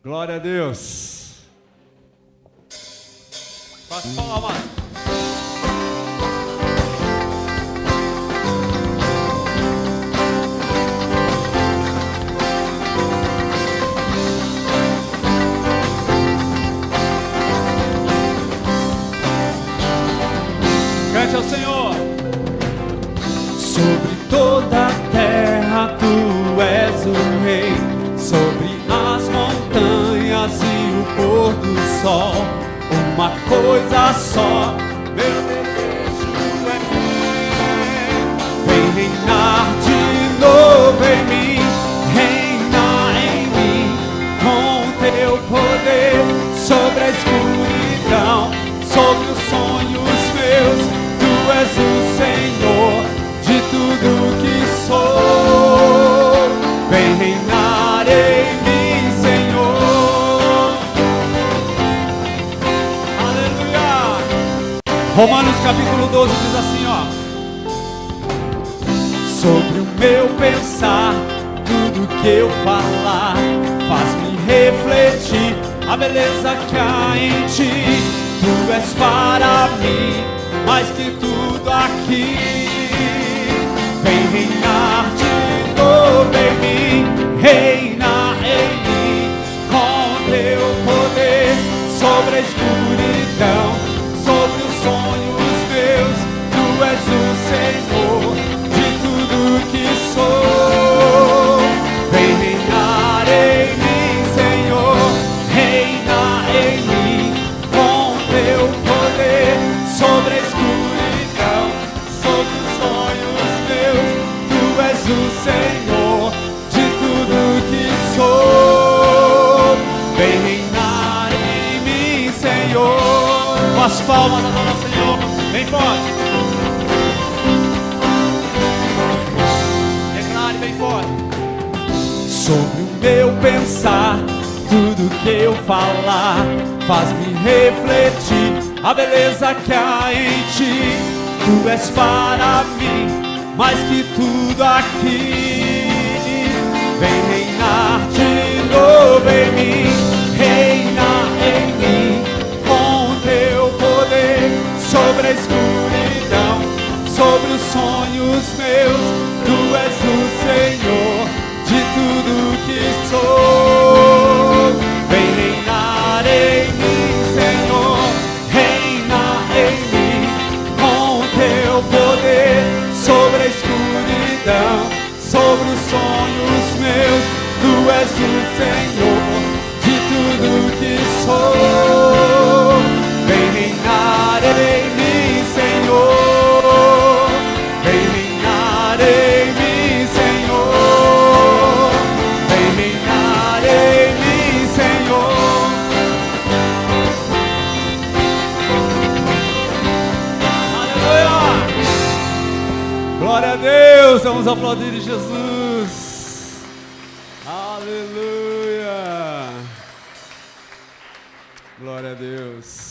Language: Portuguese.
Glória a Deus. Faz palmas. Cante ao Senhor. Sobre toda a terra tu és o rei, sobre as montanhas e o pôr do sol. Uma coisa só, meu desejo é ver. Vem reinar de novo em mim, reina em mim, com teu poder sobre a escuridão, sobre os sonhos meus. Tu és o Senhor de tudo que sou. Vem reinar em mim, Senhor. Aleluia. Romanos capítulo 12 diz assim, ó: sobre o meu pensar, tudo que eu falar faz-me refletir a beleza que há em ti. Tu és para mim mais que tudo aqui. Vem reinar de novo em mim, reina em mim, com teu poder sobre a escuridão, sobre os sonhos meus. Tu és o Senhor de tudo que sou. Vem reinar em mim, Senhor, reina em mim, com teu poder sobre a escuridão, sobre os sonhos meus. Tu és o Senhor de tudo que sou. Vem reinar em mim, Senhor. Com as palmas, adora, Senhor. Bem forte. Declare bem forte. Sobre o meu pensar, tudo que eu falar faz-me refletir a beleza que há em ti. Tu és para mim mais que tudo aqui. Vem reinar de novo em mim, reina em mim, com teu poder sobre a escuridão, sobre os sonhos meus. Tu és o Senhor de tudo que sou. Vem reinar em mim, Senhor, reina em mim, com teu poder sobre a escuridão, sobre os sonhos meus. Tu és o Senhor de tudo que sou. Vem reinar em mim, Senhor. Vem reinar em mim, Senhor. Vem reinar em mim, Senhor. Aleluia! Glória a Deus. Vamos aplaudir Jesus. Aleluia. Glória a Deus.